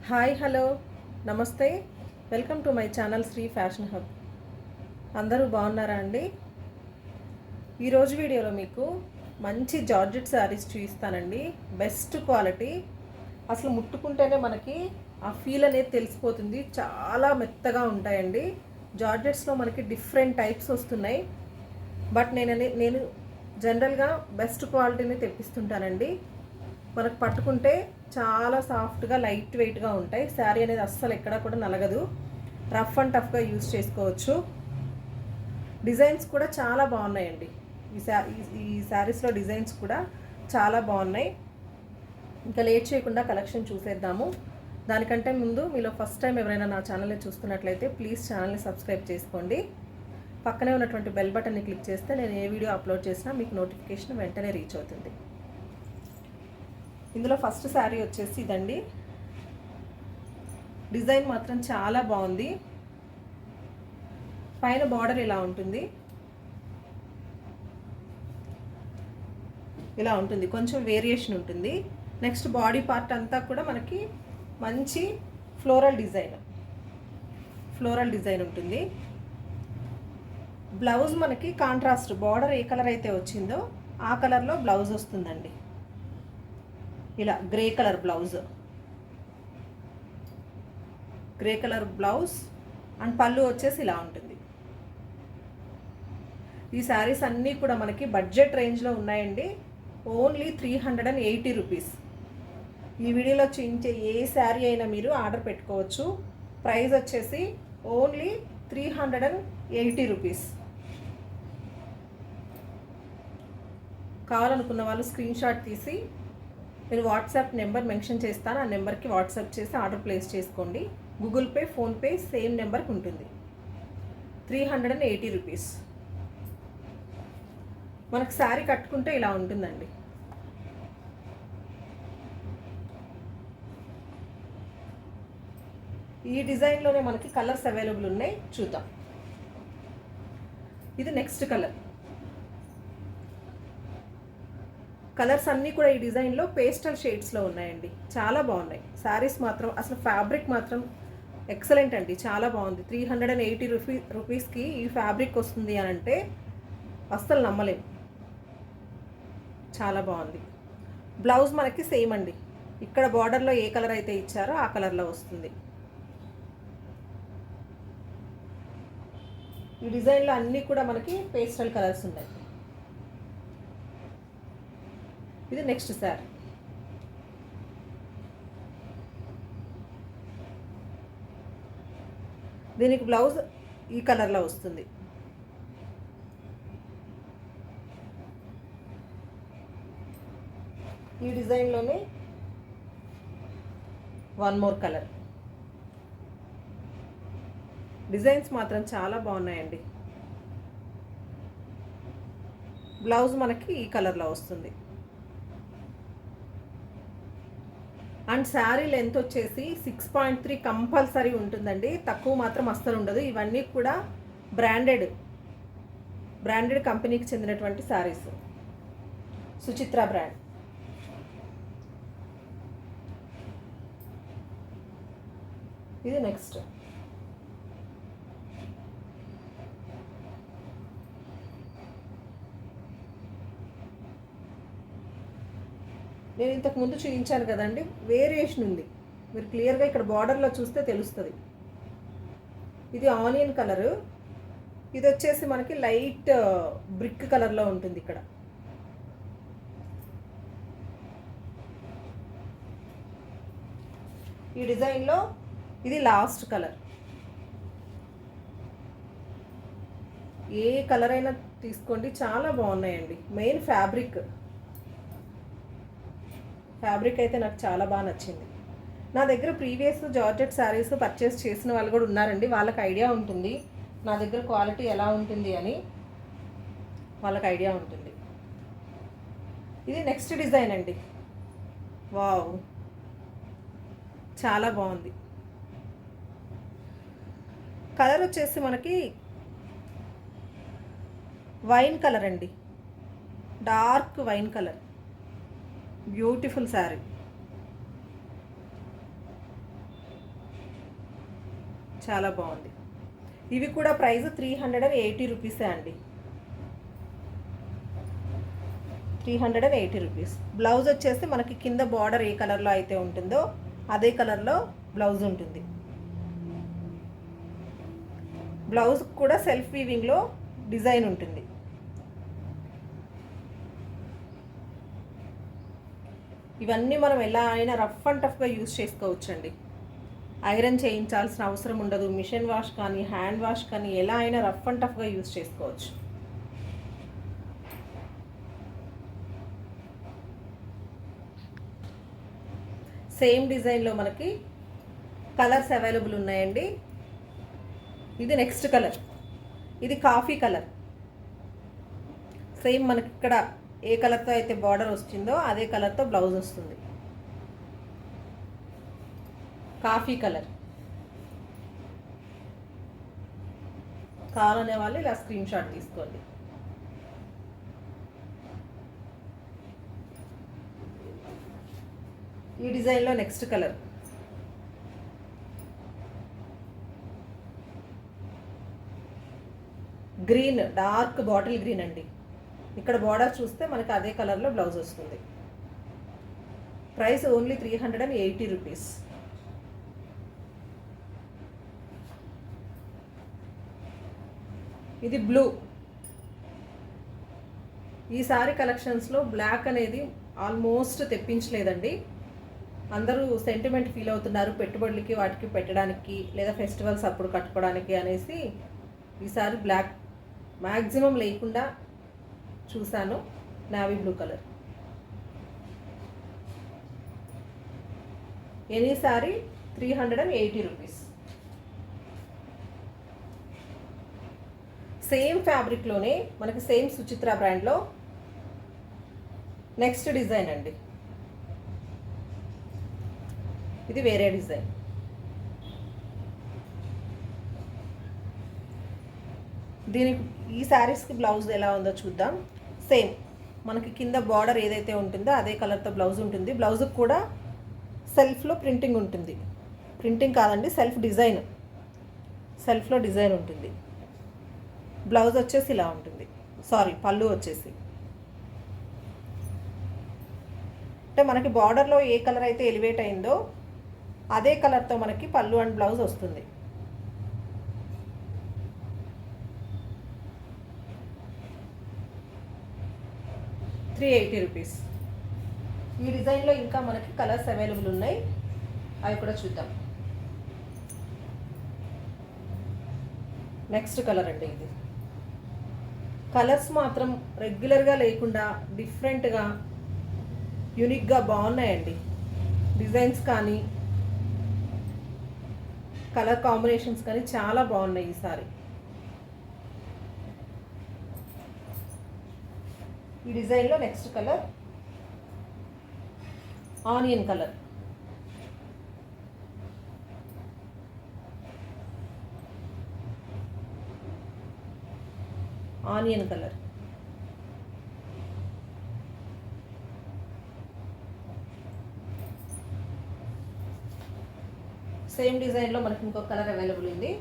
Hi hello నమస్తే welcome to my channel Sri fashion hub. అందరూ బాగున్నారా అండి? ఈరోజు వీడియోలో మీకు మంచి జార్జెట్ శారీస్ చూపిస్తానండి. బెస్ట్ క్వాలిటీ, అసలు ముట్టుకుంటేనే మనకి ఆ ఫీల్ అనేది తెలిసిపోతుంది. చాలా మెత్తగా ఉంటాయండి. జార్జెట్స్లో మనకి డిఫరెంట్ టైప్స్ వస్తున్నాయి, బట్ నేను జనరల్గా బెస్ట్ క్వాలిటీని తెప్పిస్తుంటానండి. మనకు పట్టుకుంటే చాలా సాఫ్ట్గా లైట్ వెయిట్గా ఉంటాయి. శారీ అనేది అస్సలు ఎక్కడా కూడా నలగదు. రఫ్ అండ్ టఫ్గా యూజ్ చేసుకోవచ్చు. డిజైన్స్ కూడా చాలా బాగున్నాయండి. ఈ శారీస్లో డిజైన్స్ కూడా చాలా బాగున్నాయి. ఇంకా లేట్ చేయకుండా కలెక్షన్ చూసేద్దాము. దానికంటే ముందు మీలో ఫస్ట్ టైం ఎవరైనా నా ఛానల్ని చూస్తున్నట్లయితే ప్లీజ్ ఛానల్ని సబ్స్క్రైబ్ చేసుకోండి. పక్కనే ఉన్నటువంటి బెల్ బటన్ని క్లిక్ చేస్తే నేను ఏ వీడియో అప్లోడ్ చేసినా మీకు నోటిఫికేషన్ వెంటనే రీచ్ అవుతుంది. ఇందులో ఫస్ట్ శారీ వచ్చేసి ఇదండి. డిజైన్ మాత్రం చాలా బాగుంది. పైన బార్డర్ ఇలా ఉంటుంది, ఇలా ఉంటుంది, కొంచెం వేరియేషన్ ఉంటుంది. నెక్స్ట్ బాడీ పార్ట్ అంతా కూడా మనకి మంచి ఫ్లోరల్ డిజైన్ ఉంటుంది. బ్లౌజ్ మనకి కాంట్రాస్ట్, బార్డర్ ఏ కలర్ అయితే వచ్చిందో ఆ కలర్లో బ్లౌజ్ వస్తుందండి. ఇలా గ్రే కలర్ బ్లౌజ్ అండ్ పళ్ళు వచ్చేసి ఇలా ఉంటుంది. ఈ శారీస్ అన్నీ కూడా మనకి బడ్జెట్ రేంజ్లో ఉన్నాయండి. Only 380 rupees. ఈ వీడియోలో చూపించే ఏ శారీ అయినా మీరు ఆర్డర్ పెట్టుకోవచ్చు. ప్రైస్ వచ్చేసి ఓన్లీ 380 రూపీస్. కావాలనుకున్న వాళ్ళు స్క్రీన్ షాట్ తీసి నేను వాట్సాప్ నెంబర్ మెన్షన్ చేస్తాను. ఆ నెంబర్కి వాట్సాప్ చేసి ఆర్డర్ ప్లేస్ చేసుకోండి. గూగుల్ పే, ఫోన్పే సేమ్ నెంబర్కి ఉంటుంది. 380 రూపీస్. మనకు శారీ కట్టుకుంటే ఇలా ఉంటుందండి. ఈ డిజైన్లోనే మనకి కలర్స్ అవైలబుల్ ఉన్నాయి, చూద్దాం. ఇది నెక్స్ట్ కలర్స్ అన్నీ కూడా ఈ డిజైన్లో పేస్టల్ షేడ్స్లో ఉన్నాయండి. చాలా బాగున్నాయి శారీస్ మాత్రం. అసలు ఫ్యాబ్రిక్ మాత్రం ఎక్సలెంట్ అండి, చాలా బాగుంది. 380 రూపీస్కి ఈ ఫ్యాబ్రిక్ వస్తుంది అని అంటే అస్సలు నమ్మలేం. చాలా బాగుంది. బ్లౌజ్ మనకి సేమ్ అండి. ఇక్కడ బార్డర్లో ఏ కలర్ అయితే ఇచ్చారో ఆ కలర్లో వస్తుంది. ఈ డిజైన్లో అన్నీ కూడా మనకి పేస్టల్ కలర్స్ ఉన్నాయి. ఇది నెక్స్ట్ శారీ. దీనికి బ్లౌజ్ ఈ కలర్లో వస్తుంది. ఈ డిజైన్లోనే వన్ మోర్ కలర్. డిజైన్స్ మాత్రం చాలా బాగున్నాయండి. బ్లౌజ్ మనకి ఈ కలర్లో వస్తుంది. అండ్ శారీ లెంత్ వచ్చేసి 6.3 కంపల్సరీ ఉంటుందండి. తక్కువ మాత్రం అస్సలు ఉండదు. ఇవన్నీ కూడా బ్రాండెడ్ కంపెనీకి చెందినటువంటి శారీస్. సుచిత్ర బ్రాండ్. ఇది నెక్స్ట్. నేను ఇంతకు ముందు చూపించాను కదండి, వేరియేషన్ ఉంది. మీరు క్లియర్గా ఇక్కడ బార్డర్లో చూస్తే తెలుస్తుంది. ఇది ఆనియన్ కలరు, ఇది వచ్చేసి మనకి లైట్ బ్రిక్ కలర్లో ఉంటుంది. ఇక్కడ ఈ డిజైన్లో ఇది లాస్ట్ కలర్. ఏ కలర్ అయినా తీసుకోండి, చాలా బాగున్నాయండి. మెయిన్ ఫ్యాబ్రిక్ అయితే నాకు చాలా బాగా నచ్చింది. నా దగ్గర ప్రీవియస్ జార్జెట్ శారీస్ పర్చేస్ చేసిన వాళ్ళు కూడా ఉన్నారండి. వాళ్ళకి ఐడియా ఉంటుంది నా దగ్గర క్వాలిటీ ఎలా ఉంటుంది అని. వాళ్ళకి ఐడియా ఉంటుంది. ఇది నెక్స్ట్ డిజైన్ అండి. వావ్, చాలా బాగుంది. కలర్ వచ్చేసి మనకి వైన్ కలర్ అండి, dark wine colour. Beautiful sari. చాలా బాగుంది. ఇవి కూడా ప్రైస్ 380 రూపీసే అండి. 380 రూపీస్. బ్లౌజ్ వచ్చేసి మనకి కింద బార్డర్ ఏ కలర్లో అయితే ఉంటుందో అదే కలర్లో బ్లౌజ్ ఉంటుంది. బ్లౌజ్ కూడా సెల్ఫ్ వీవింగ్లో డిజైన్ ఉంటుంది. ఇవన్నీ మనం ఎలా అయినా రఫ్ అండ్ టఫ్గా యూజ్ చేసుకోవచ్చండి. ఐరన్ చేయించాల్సిన అవసరం ఉండదు. మిషన్ వాష్ కానీ హ్యాండ్ వాష్ కానీ ఎలా అయినా రఫ్ అండ్ టఫ్గా యూజ్ చేసుకోవచ్చు. సేమ్ డిజైన్లో మనకి కలర్స్ అవైలబుల్ ఉన్నాయండి. ఇది నెక్స్ట్ కలర్. ఇది కాఫీ కలర్. సేమ్ మనకి ఇక్కడ ఏ కలర్తో అయితే బార్డర్ వచ్చిందో అదే కలర్తో బ్లౌజ్ వస్తుంది. కాఫీ కలర్ కావాలనే వాళ్ళు ఇలా స్క్రీన్ షాట్ తీసుకోండి. ఈ డిజైన్లో next colour green, dark bottle green అండి. ఇక్కడ బార్డర్ చూస్తే మనకి అదే కలర్లో బ్లౌజ్ వస్తుంది. Price only 380 rupees. ఇది బ్లూ. ఈ సారీ కలెక్షన్స్లో బ్లాక్ అనేది ఆల్మోస్ట్ తెప్పించలేదండి. అందరూ సెంటిమెంట్ ఫీల్ అవుతున్నారు పెట్టుబడులకి వాటికి పెట్టడానికి లేదా ఫెస్టివల్స్ అప్పుడు కట్టుకోవడానికి అనేసి ఈసారి బ్లాక్ మ్యాక్సిమం లేకుండా చూశాను. Navy blue colour. Any sari 380 rupees. Same ఫ్యాబ్రిక్లోనే మనకి సేమ్ సుచిత్ర బ్రాండ్లో నెక్స్ట్ డిజైన్ అండి. ఇది వేరే డిజైన్. దీనికి ఈ శారీస్కి బ్లౌజ్ ఎలా ఉందో చూద్దాం. సేమ్ మనకి కింద బార్డర్ ఏదైతే ఉంటుందో అదే కలర్తో బ్లౌజ్ ఉంటుంది. బ్లౌజ్కి కూడా సెల్ఫ్లో ప్రింటింగ్ ఉంటుంది. ప్రింటింగ్ కాదండి, సెల్ఫ్ డిజైన్. సెల్ఫ్లో డిజైన్ ఉంటుంది. బ్లౌజ్ వచ్చేసి ఇలా ఉంటుంది. సారీ, పళ్ళు వచ్చేసి అంటే మనకి బార్డర్లో ఏ కలర్ అయితే ఎలివేట్ అయిందో అదే కలర్తో మనకి పళ్ళు అండ్ బ్లౌజ్ వస్తుంది. ₹380. ఈ డిజైన్లో ఇంకా మనకి కలర్స్ అవైలబుల్ ఉన్నాయి, అవి కూడా చూద్దాం. నెక్స్ట్ కలర్ అండి. ఇది కలర్స్ మాత్రం రెగ్యులర్గా లేకుండా డిఫరెంట్గా యూనిక్గా బాగున్నాయండి. డిజైన్స్ కానీ కలర్ కాంబినేషన్స్ కానీ చాలా బాగున్నాయి ఈసారి. ఈ డిజైన్లో next colour onion colour. Onion colour. Same డిజైన్లో మనకి ఇంకొక కలర్ అవైలబుల్ ఉంది.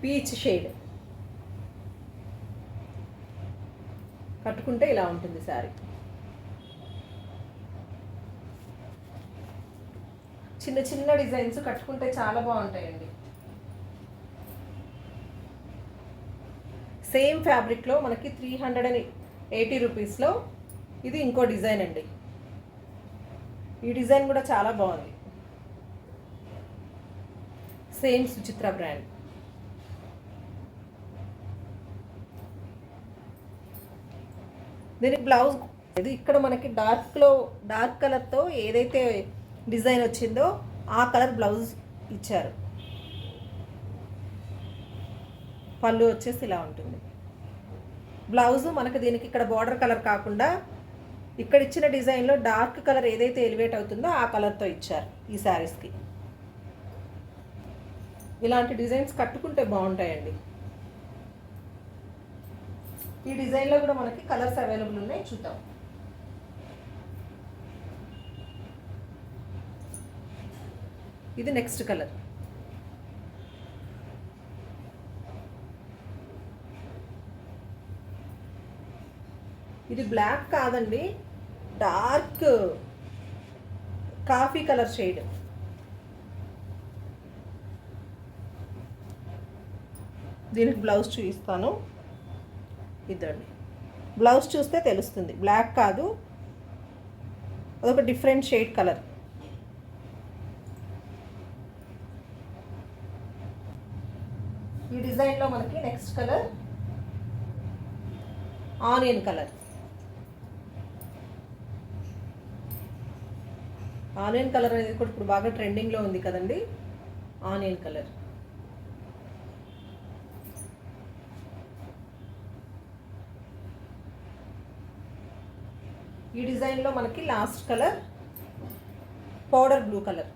Peach shade. కట్టుకుంటే ఇలా ఉంటుంది శారీ. చిన్న చిన్న డిజైన్స్ కట్టుకుంటే చాలా బాగుంటాయండి. సేమ్ ఫ్యాబ్రిక్లో మనకి 380 రూపీస్లో ఇది ఇంకో డిజైన్ అండి. ఈ డిజైన్ కూడా చాలా బాగుంది. Same Suchitra brand. దీనికి బ్లౌజ్ ఇది ఇక్కడ మనకి డార్క్ కలర్తో ఏదైతే డిజైన్ వచ్చిందో ఆ కలర్ బ్లౌజ్ ఇచ్చారు. పళ్ళు వచ్చేసి ఇలా ఉంటుంది. బ్లౌజ్ మనకి దీనికి ఇక్కడ బార్డర్ కలర్ కాకుండా ఇక్కడ ఇచ్చిన డిజైన్లో డార్క్ కలర్ ఏదైతే ఎలివేట్ అవుతుందో ఆ కలర్తో ఇచ్చారు ఈ శారీస్కి. ఇలాంటి డిజైన్స్ కట్టుకుంటే బాగుంటాయండి. ఈ డిజైన్లో కూడా మనకి కలర్స్ అవైలబుల్ ఉన్నాయి, చూద్దాం. ఇది నెక్స్ట్ కలర్. ఇది బ్లాక్ కాదండి, డార్క్ కాఫీ కలర్ షేడ్. దీనికి బ్లౌజ్ చూపిస్తాను. ఇదండి బ్లౌజ్ చూస్తే తెలుస్తుంది, బ్లాక్ కాదు, అదొక డిఫరెంట్ షేడ్ కలర్. ఈ డిజైన్లో మనకి next colour onion colour. Onion colour అనేది కూడా ఇప్పుడు బాగా ట్రెండింగ్లో ఉంది కదండి, ఆనియన్ కలర్. ఈ డిజైన్లో మనకి last colour powder blue colour.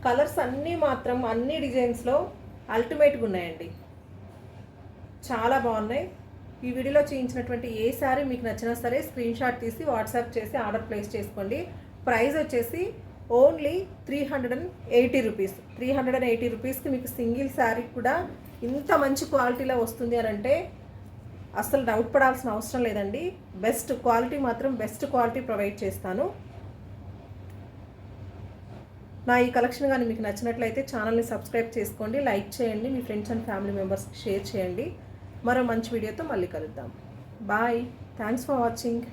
Colours అన్నీ మాత్రం అన్ని డిజైన్స్లో అల్టిమేట్గా ఉన్నాయండి, చాలా బాగున్నాయి. ఈ వీడియోలో చూపించినటువంటి ఏ సారీ మీకు నచ్చినా సరే స్క్రీన్ షాట్ తీసి వాట్సాప్ చేసి ఆర్డర్ ప్లేస్ చేసుకోండి. ప్రైస్ వచ్చేసి ఓన్లీ 380 రూపీస్. 380 రూపీస్కి మీకు సింగిల్ శారీ కూడా ఇంత మంచి క్వాలిటీలో వస్తుంది అని అంటే అసలు డౌట్ పడాల్సిన అవసరం లేదండి. బెస్ట్ క్వాలిటీ మాత్రం బెస్ట్ క్వాలిటీ ప్రొవైడ్ చేస్తాను. నా ఈ కలెక్షన్ కానీ మీకు నచ్చినట్లయితే ఛానల్ని సబ్స్క్రైబ్ చేసుకోండి, లైక్ చేయండి, మీ ఫ్రెండ్స్ అండ్ ఫ్యామిలీ మెంబర్స్కి షేర్ చేయండి. మరో మంచి వీడియోతో మళ్ళీ కలుద్దాం. Bye, thanks for watching.